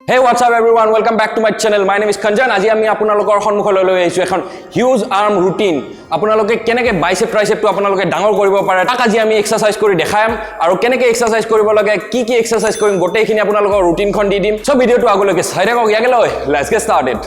Hey, what's up everyone? Welcome back to my channel. My name is Khanjan. আজি আমি আপোনালোকৰ সন্মুখলৈ লৈ আহিছো এখন হিউজ আৰ্ম ৰুটিন। আপোনালোকে কেনেকৈ বাইসেপ ট্ৰাইসেপটো আপোনালোকে ডাঙৰ কৰিব পাৰে তাক আজি আমি এক্সাৰসাইজ কৰি দেখাম আৰু কেনেকৈ এক্সাৰসাইজ কৰিব লাগে কি এক্সাৰসাইজ কৰিম গোটেইখিনি আপোনালোকৰ ৰুটিনখন দি দিম। সো ভিডিওটো আগলৈকে চাই থাকক ইয়াকে লৈ লেটস গেট ষ্টাৰ্টেড।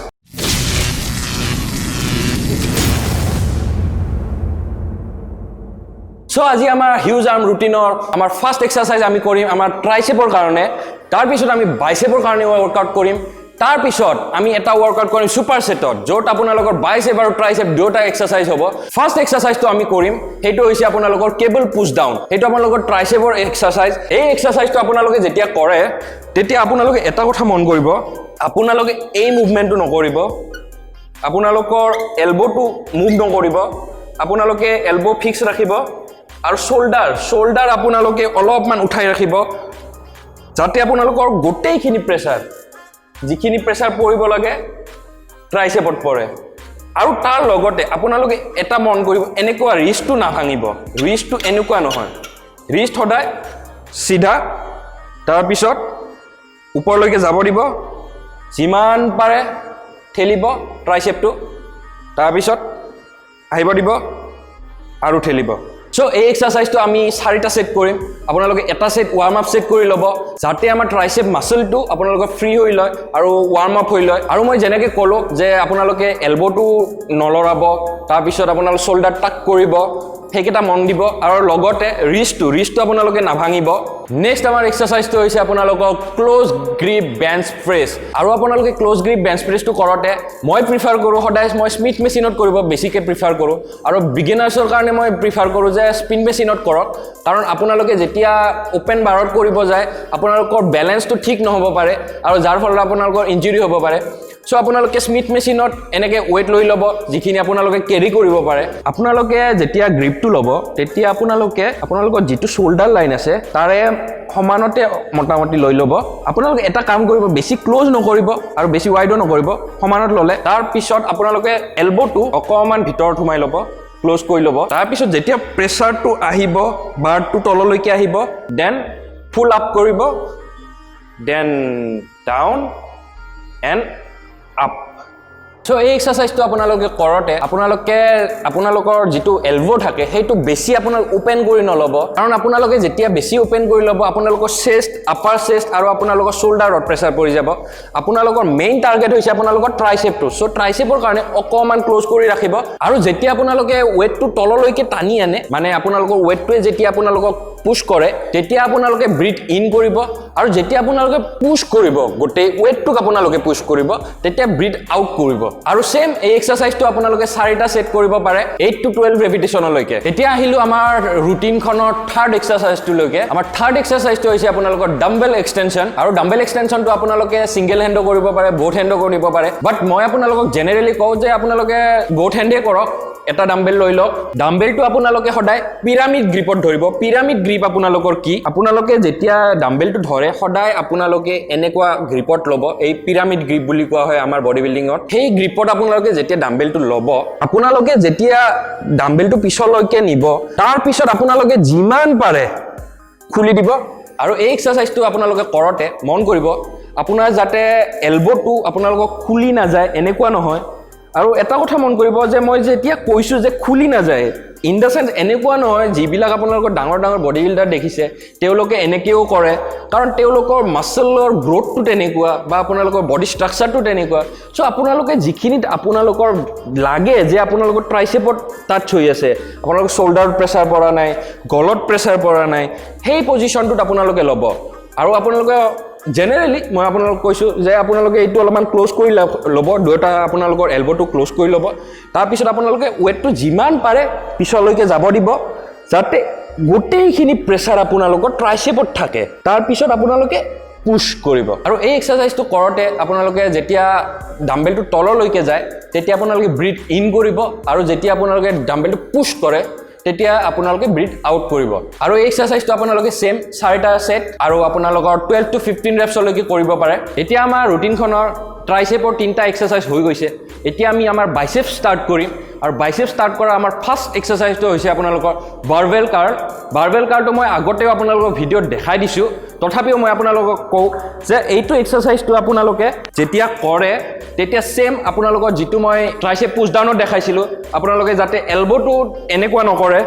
সো আজি আমাৰ হিউজ আৰ্ম ৰুটিনৰ আমাৰ ফাৰ্স্ট এক্সাৰসাইজ আমি কৰিম আমাৰ ট্ৰাইসেপৰ কাৰণে তাৰ পিছত আমি বাইসেপৰ কাৰণে ওয়াৰ্কআউট কৰিম তাৰ পিছত আমি এটা ওয়াৰ্কআউট কৰিম সুপাৰ সেটত যত আপোনালোকৰ বাইসেপ আৰু ট্ৰাইসেপ দুটা এক্সাৰসাইজ হ'ব ফাৰ্স্ট এক্সাৰসাইজটো আমি কৰিম হেটো হৈছে আপোনালোকৰ কেবল পুশ ডাউন হেটো আপোনালোকৰ ট্ৰাইসেপৰ এক্সাৰসাইজ এই এক্সাৰসাইজটো আপোনালোকে যেতিয়া কৰে তেতিয়া আপোনালোকে এটা কথা মন কৰিব আপোনালোকে এই মুভমেন্টটো নকৰিব আপোনালোকৰ এলবোটো মুভ নকৰিব আপোনালোকে এলবো ফিক্স ৰাখিব আৰু শোল্ডাৰ আপোনালোকে অলপমান উঠাই ৰাখিব যাতে আপোনালোকৰ গোটেইখিনি প্ৰেছাৰ যিখিনি প্ৰেছাৰ পৰিব লাগে ট্ৰাইসেপত পৰে আৰু তাৰ লগতে আপোনালোকে এটা মন কৰিব এনেকুৱা ৰিষ্টটো না ভাঙিব ৰিষ্টটো এনেকুৱা নহয় ৰিষ্ট সদায় সিধা তাৰ পিছত ওপৰলৈকে যাব দিব যিমান পাৰে ঠেলিব ট্ৰাইসেপটো তাৰ পিছত আহিব দিব আৰু ঠেলিব সো এই এক্সাৰসাইজটো আমি 4টা সেট কৰিম আপোনালোকে এটা সেট ওয়াৰ্ম আপ সেট কৰি লব যাতে আমাৰ ট্ৰাইসেপ মাসলটো আপোনালোকৰ ফ্ৰী হৈ লয় আৰু ওয়াৰ্ম আপ হৈ লয় আৰু মই যেনেকৈ ক'লো যে আপোনালোকে এলবোটো নলৰাব তাৰ পিছত আপোনালোক শোল্ডাৰ টাক কৰিব হেকেটা মন দিব আৰু লগতে ৰিষ্টটো আপোনালোকে নাভাঙিব নেক্সট আমাৰ এক্সাৰসাইজটো হৈছে আপোনালোকক ক্লোজ গ্ৰিপ বেঞ্চ প্ৰেছ আৰু আপোনালোকে ক্লোজ গ্ৰিপ বেঞ্চ প্ৰেছটো কৰতে মই প্ৰিফাৰ কৰো সদায় মই স্মিথ মেচিনত কৰিব বেছিকে প্ৰিফাৰ কৰো আৰু বিগিনাৰ্ছৰ কাৰণে মই প্ৰিফাৰ কৰো যে স্পিন মেচিনত কৰক কাৰণ আপোনালোকে যেতিয়া ওপেন বাৰত কৰিব যায় আপোনালোকৰ বেলেন্সটো ঠিক নহব পাৰে আৰু যাৰ ফলত আপোনালোকৰ ইনজুৰি হ'ব পাৰে সো আপোনালোকে স্মিথ মেচিনত এনেকৈ ওয়েট লৈ ল'ব যিখিনি আপোনালোকে কেৰি কৰিব পাৰে আপোনালোকে যেতিয়া গ্ৰিপটো ল'ব তেতিয়া আপোনালোকৰ যিটো শোল্ডাৰ লাইন আছে তাৰে সমানতে মোটামুটি লৈ ল'ব আপোনালোকে এটা কাম কৰিব বেছি ক্লোজ নকৰিব আৰু বেছি ওয়াইডো নকৰিব সমানত ল'লে তাৰ পিছত আপোনালোকে এলবোটো অকমান ভিতৰত সোমাই ল'ব ক্লোজ কৰি ল'ব তাৰ পিছত যেতিয়া প্ৰেছাৰটো আহিব বাৰটো তললৈকে আহিব দেন ফুল আপ কৰিব then down and up so এই এক্সাৰসাইজটো আপোনালোকে কৰতে আপোনালোকৰ যিটো এলবো থাকে সেইটো বেছি আপোনালোক ওপেন কৰি নলব কাৰণ আপোনালোকে যেতিয়া বেছি ওপেন কৰি লব আপোনালোকৰ চেষ্ট আপাৰ চেষ্ট আৰু আপোনালোকৰ শোল্ডাৰত প্ৰেছাৰ পৰি যাব আপোনালোকৰ মেইন টাৰ্গেট হৈছে আপোনালোকৰ ট্ৰাইসেপটো সো ট্ৰাইসেপৰ কাৰণে অকমান ক্লোজ কৰি ৰাখিব আৰু যেতিয়া আপোনালোকে ওয়েটটো তললৈকে টানি আনে মানে আপোনালোকৰ ওয়েটটোৱে যেতিয়া আপোনালোকক পুশ কৰে তেতিয়া আপোনালোকে ব্ৰিথ ইন কৰিব আৰু যেতিয়া আপোনালোকে পুশ কৰিব গোটেই ওয়েটটোক আপোনালোকে পুশ কৰিব তেতিয়া ব্ৰিথ আউট কৰিব আৰু সেম এই এক্সাৰসাইজটো আপোনালোকে 4টা সেট কৰিব পাৰে 8 to 12 ৰেপিটেশনলৈকে এতিয়া আহিলো আমাৰ ৰুটিনখনৰ থাৰ্ড এক্সাৰসাইজটো লৈকে আমাৰ থাৰ্ড এক্সাৰসাইজটো হৈছে আপোনালোকৰ ডাম্বেল এক্সটেনশন আৰু ডাম্বেল এক্সটেনশনটো আপোনালোকে সিঙ্গেল হেণ্ডো কৰিব পাৰে বোথ হেণ্ডো কৰিব পাৰে বাট মই আপোনালোকক জেনেৰেলি কওঁ যে আপোনালোকে বোথ হেণ্ডে কৰক এটা ডাম্বেল লৈ লওক ডাম্বেলটো আপোনালোকে সদায় পিৰামিড গ্ৰিপত ধৰিব পিৰামিড গ্ৰিপ আপোনালোকৰ কি আপোনালোকে যেতিয়া ডাম্বেলটো ধৰে সদায় আপোনালোকে এনেকুৱা গ্ৰিপত ল'ব এই পিৰামিড গ্ৰিপ বুলি কোৱা হয় আমাৰ বডি বিল্ডিঙত সেই গ্ৰিপত আপোনালোকে যেতিয়া ডাম্বেলটো ল'ব আপোনালোকে যেতিয়া ডাম্বেলটো পিছলৈকে নিব তাৰ পিছত আপোনালোকে যিমান পাৰে খুলি দিব আৰু এই এক্সাৰসাইজটো আপোনালোকে কৰতে মন কৰিব আপোনাৰ যাতে এলবোটো আপোনালোকক খুলি নাযায় এনেকুৱা নহয় আৰু এটা কথা মন কৰিব যে মই যেতিয়া কৈছো যে খুলি না যায় ইন দা সেন্স এনেকুৱা নহয় যিবিলাক আপোনালোকৰ ডাঙৰ বডি বিল্ডাৰ দেখিছে তেওঁলোকে এনেকেও কৰে কাৰণ তেওঁলোকৰ মাসলৰ গ্ৰোথটো তেনেকুৱা বা আপোনালোকৰ বডি ষ্ট্ৰাকচাৰটো তেনেকুৱা সো আপোনালোকে যিখিনিত আপোনালোকৰ লাগে যে আপোনালোকৰ ট্ৰাইসেপত টাচ হৈ আছে আপোনালোকৰ শোল্ডাৰত প্ৰেছাৰ পৰা নাই গলত প্ৰেছাৰ পৰা নাই সেই পজিশনটোত আপোনালোকে ল'ব আৰু আপোনালোকে জেনেৰেলি মই আপোনালোকক কৈছো যে আপোনালোকে এইটো অলপমান ক্লোজ কৰি ল'ব দুটা আপোনালোকৰ এলবোটো ক্লোজ কৰি ল'ব তাৰ পিছত আপোনালোকে ওয়েটটো যিমান পাৰে পিছলৈকে যাব দিব যাতে গোটেইখিনি প্ৰেছাৰ আপোনালোকৰ ট্ৰাইসেপত থাকে তাৰ পিছত আপোনালোকে পুশ কৰিব আৰু এই এক্সাৰসাইজটো কৰতে আপোনালোকে যেতিয়া ডাম্বেলটো তললৈকে যায় তেতিয়া আপোনালোকে ব্ৰিথ ইন কৰিব আৰু যেতিয়া আপোনালোকে ডাম্বেলটো পুশ কৰে তেতিয়া আপোনালোকে ব্ৰিথ আউট কৰিব আৰু এই এক্সাৰসাইজটো আপোনালোকে সেম 4টা সেট আৰু আপোনালোকৰ 12 to 15 ৰেপছ লৈকে কৰিব পাৰে এতিয়া আমাৰ ৰুটিনখনৰ ট্ৰাইসেপৰ 3টা এক্সাৰসাইজ হৈ গৈছে এতিয়া আমি আমাৰ বাইসেপ স্টাৰ্ট কৰিম আৰু বাইসেপ স্টাৰ্ট কৰা আমাৰ ফাৰ্স্ট এক্সাৰসাইজটো হৈছে আপোনালোকৰ বাৰবেল কাৰ্ল তো মই আগতেও আপোনালোকৰ ভিডিঅ'ত দেখাই দিছো তথাপিও মই আপোনালোকক কওঁ যে এইটো এক্সাৰসাইজটো আপোনালোকে যেতিয়া কৰে তেতিয়া সেম আপোনালোকৰ যিটো মই ট্ৰাইচেপ পুশ ডাউনত দেখাইছিলোঁ আপোনালোকে যাতে এলবটো এনেকুৱা নকৰে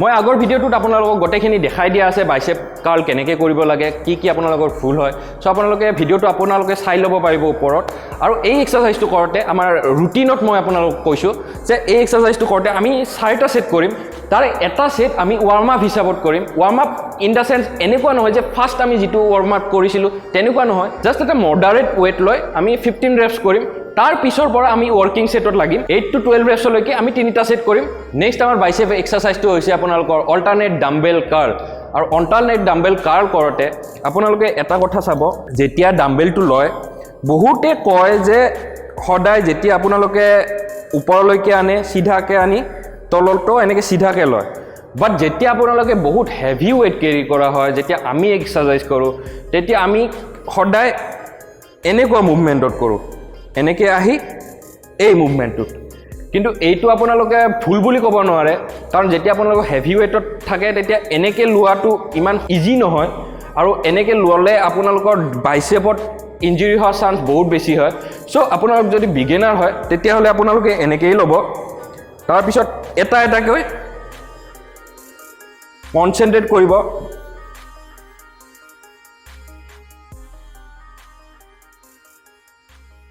মই আগৰ ভিডিঅ'টোত আপোনালোকক গোটেইখিনি দেখাই দিয়া আছে বাইচেপ কাৰ্ল কেনেকৈ কৰিব লাগে কি আপোনালোকৰ ভুল হয় সো আপোনালোকে ভিডিঅ'টো আপোনালোকে চাই ল'ব পাৰিব ওপৰত আৰু এই এক্সাৰসাইজটো কৰোঁতে আমাৰ ৰুটিনত মই আপোনালোকক কৈছোঁ যে এই এক্সাৰসাইজটো কৰোঁতে আমি 4টা সেট কৰিম তাৰ এটা সেট আমি ৱাৰ্ম আপ হিচাপত কৰিম warm up in the sense এনেকুৱা নহয় যে ফাৰ্ষ্ট আমি যিটো ৱাৰ্ম আপ কৰিছিলোঁ তেনেকুৱা নহয় জাষ্ট এটা মডাৰেট ৱেট লৈ আমি 15 ৰেপছ কৰিম তাৰ পিছৰ পৰা আমি ওয়াৰ্কিং সেটত লাগিম 8 to 12 ৰেপছ লৈকে আমি 3টা সেট কৰিম নেক্সট আমাৰ বাইচেপ এক্সাৰসাইজটো হৈছে আপোনালোকৰ অল্টাৰনেট ডাম্বেল কাৰ্ল আৰু অল্টাৰনেট ডাম্বেল কাৰ্ল কৰোঁতে আপোনালোকে এটা কথা চাব যেতিয়া ডাম্বেলটো লয় বহুতে কয় যে সদায় যেতিয়া আপোনালোকে ওপৰলৈকে আনে সিধাকে আনি তলতো এনেকৈ সিধাকে লয় বাট যেতিয়া আপোনালোকে বহুত হেভি ৱেট কেৰি কৰা হয় যেতিয়া আমি এক্সাৰসাইজ কৰোঁ তেতিয়া আমি সদায় এনেকুৱা মুভমেণ্টত কৰোঁ এনেকৈ আহি এই মুভমেণ্টটোত কিন্তু এইটো আপোনালোকে ভুল বুলি ক'ব নোৱাৰে কাৰণ যেতিয়া আপোনালোক হেভি ৱেটত থাকে তেতিয়া এনেকৈ লোৱাটো ইমান ইজি নহয় আৰু এনেকৈ ল'লে আপোনালোকৰ বাইচেপত ইঞ্জুৰি হোৱাৰ চান্স বহুত বেছি হয় সো আপোনালোক যদি বিগিনাৰ হয় তেতিয়াহ'লে আপোনালোকে এনেকৈয়ে ল'ব তাৰপিছত এটাকৈ কনচেনট্ৰেট কৰিব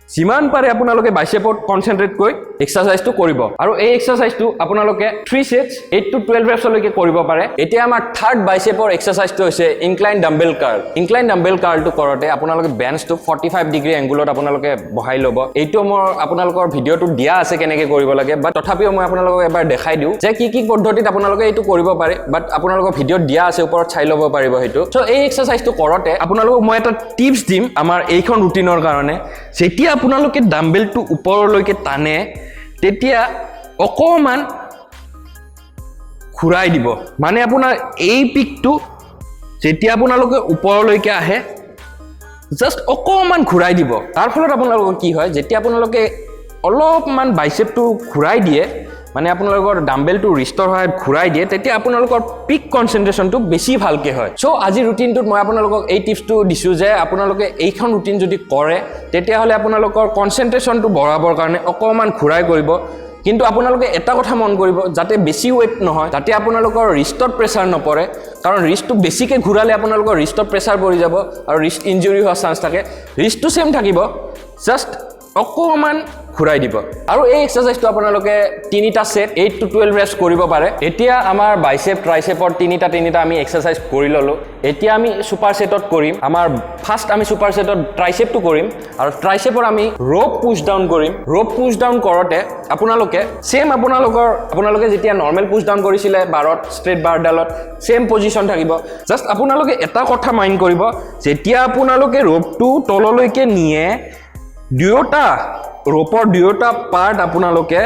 যিমান পাৰে আপোনালোকে বাইচেপত কনচেনট্ৰেট কৰি এক্সাৰসাইজটো কৰিব আৰু এই এক্সাৰসাইজটো আপোনালোকে 3 সেটছ 8 to 12 ৰেপছ লৈকে কৰিব পাৰে এতিয়া আমাৰ থাৰ্ড বাইচেপৰ এক্সাৰসাইজটো হৈছে incline dumbbell curl incline dumbbell কাৰ্লটো কৰোঁতে আপোনালোকে বেঞ্চটো 45 ডিগ্ৰী এংগুলত আপোনালোকে বহাই ল'ব এইটো মোৰ আপোনালোকৰ ভিডিঅ'টো দিয়া আছে কেনেকৈ কৰিব লাগে বাট তথাপিও মই আপোনালোকক এবাৰ দেখাই দিওঁ যে কি পদ্ধতিত আপোনালোকে এইটো কৰিব পাৰে বাট আপোনালোকৰ ভিডিঅ'ত দিয়া আছে ওপৰত চাই ল'ব পাৰিব সেইটো সো এই এক্সাৰসাইজটো কৰোঁতে আপোনালোকক মই এটা টিপছ দিম আমাৰ এইখন ৰুটিনৰ কাৰণে যেতিয়া আপোনালোকে ডাম্বেলটো ওপৰলৈকে টানে তেতিয়া অকমান ঘূৰাই দিব মানে আপোনাৰ এই পিকটো যেতিয়া আপোনালোকে ওপৰলৈকে আহে জাষ্ট অকমান ঘূৰাই দিব তাৰ ফলত আপোনালোকৰ কি হয় যেতিয়া আপোনালোকে অলপমান বাইচেপটো ঘূৰাই দিয়ে মানে আপোনালোকৰ ডাম্বেলটো ৰিষ্টৰ হয় ঘূৰাই দিয়ে তেতিয়া আপোনালোকৰ পিক কনচেন্ট্ৰেশনটো বেছি ভালকে হয় সো আজি ৰুটিনটোত মই আপোনালোকক এই টিপছটো দিছোঁ যে আপোনালোকে এইখন ৰুটিন যদি কৰে তেতিয়াহ'লে আপোনালোকৰ কনচেন্ট্ৰেশনটো বঢ়াবৰ কাৰণে অকমান ঘূৰাই কৰিব কিন্তু আপোনালোকে এটা কথা মন কৰিব যাতে বেছি ৱেট নহয় যাতে আপোনালোকৰ ৰিষ্টত প্ৰেছাৰ নপৰে কাৰণ ৰিষ্টটো বেছিকৈ ঘূৰালে আপোনালোকৰ ৰিষ্টত প্ৰেছাৰ পৰি যাব আৰু ৰিষ্ট ইঞ্জুৰি হোৱাৰ চান্স থাকে ৰিষ্টটো সেম থাকিব জাষ্ট অকমান ঘূৰাই দিব আৰু এই এক্সাৰসাইজটো আপোনালোকে 3টা সেট 8 to 12 ৰেপছ কৰিব পাৰে এতিয়া আমাৰ বাইচেপ ট্ৰাইচেপৰ 3টা আমি এক্সাৰসাইজ কৰি ল'লোঁ এতিয়া আমি সুপাৰ সেটত কৰিম আমাৰ ফাৰ্ষ্ট আমি সুপাৰ সেটত ট্ৰাইচেপটো কৰিম আৰু ট্ৰাইচেপৰ আমি ৰ'প পুশ ডাউন কৰিম ৰ'প পুশ ডাউন কৰোঁতে আপোনালোকে সেম আপোনালোকে যেতিয়া নৰ্মেল পুশ ডাউন কৰিছিলে বাৰত ষ্ট্ৰেট বাৰডালত সেম পজিশ্যন থাকিব জাষ্ট আপোনালোকে এটা কথা মাইণ্ড কৰিব যেতিয়া আপোনালোকে ৰ'পটো তললৈকে নিয়ে দুয়োটা ৰোপৰ দুয়োটা পাৰ্ট আপোনালোকে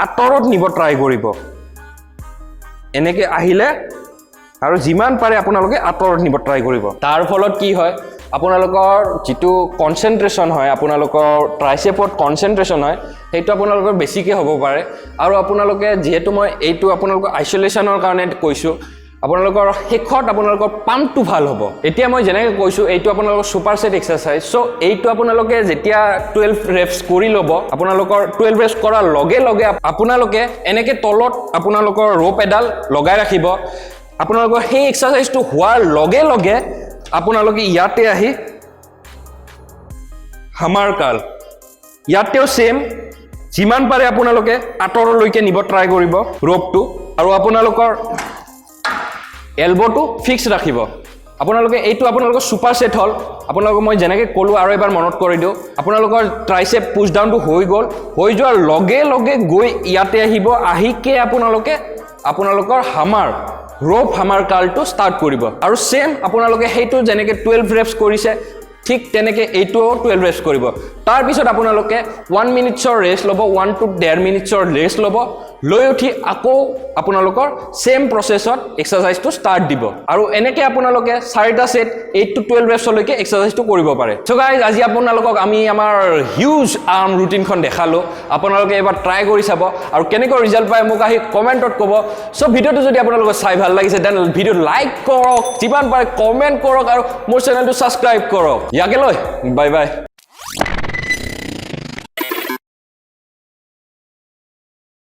আঁতৰত নিব ট্ৰাই কৰিব এনেকৈ আহিলে আৰু যিমান পাৰে আপোনালোকে আঁতৰত নিব ট্ৰাই কৰিব তাৰ ফলত কি হয় আপোনালোকৰ যিটো কনচেন্ট্ৰেশন হয় আপোনালোকৰ ট্ৰাইচেপত কনচেন্ট্ৰেশন হয় সেইটো আপোনালোকৰ বেছিকৈ হ'ব পাৰে আৰু আপোনালোকে যেহেতু মই এইটো আপোনালোকৰ আইচলেশ্যনৰ কাৰণে কৈছোঁ আপোনালোকৰ শেষত আপোনালোকৰ পাম্পটো ভাল হ'ব এতিয়া মই যেনেকৈ কৈছোঁ এইটো আপোনালোকৰ সুপাৰ সেট এক্সাৰসাইজ সো এইটো আপোনালোকে যেতিয়া 12 ৰেপছ কৰি ল'ব আপোনালোকৰ 12 ৰেপছ কৰাৰ লগে লগে আপোনালোকে এনেকৈ তলত আপোনালোকৰ ৰ'প এডাল লগাই ৰাখিব আপোনালোকৰ সেই এক্সাৰসাইজটো হোৱাৰ লগে লগে আপোনালোকে ইয়াতে আহি হামাৰ কাৰ্ল ইয়াতেও সেম যিমান পাৰে আপোনালোকে আঁতৰলৈকে নিব ট্ৰাই কৰিব ৰ'পটো আৰু আপোনালোকৰ এলবটো ফিক্স ৰাখিব আপোনালোকে এইটো আপোনালোকৰ সুপাৰ সেট হ'ল আপোনালোকক মই যেনেকৈ ক'লোঁ আৰু এবাৰ মনত কৰি দিওঁ আপোনালোকৰ ট্ৰাইচেপ পুশ ডাউনটো হৈ গ'ল হৈ যোৱাৰ লগে লগে গৈ ইয়াতে আহিব আহিকে আপোনালোকৰ হামাৰ ৰ'প হামাৰ কাৰ্লটো ষ্টাৰ্ট কৰিব আৰু সেম আপোনালোকে সেইটো যেনেকৈ 12 ৰেপছ কৰিছে ঠিক তেনেকৈ এইটোও 12 ৰেপছ কৰিব তাৰপিছত আপোনালোকে 1 মিনিটছৰ ৰেষ্ট ল'ব 1 to 1.5 মিনিটছৰ ৰেষ্ট ল'ব লৈ উঠি আকৌ আপোনালোকৰ সেম প্ৰসেছত এক্সাৰসাইজটো ষ্টাৰ্ট দিব আৰু এনেকৈ আপোনালোকে 4টা সেট 8 to 12 reps লৈকে এক্সাৰসাইজটো কৰিব পাৰে সো গাইজ আজি আপোনালোকক আমি আমাৰ হিউজ আৰ্ম ৰুটিনখন দেখালো আপোনালোকে এবাৰ ট্ৰাই কৰি চাব আৰু কেনেকৈ ৰিজাল্ট পায় মোক আহি কমেন্টত ক'ব সো ভিডিওটো যদি আপোনালোকক চাই ভাল লাগিছে দেন ভিডিও লাইক কৰক যিমান পাৰে কমেন্ট কৰক আৰু মোৰ চেনেলটো সাবস্ক্ৰাইব কৰক ইয়াকে লৈ বাই বাই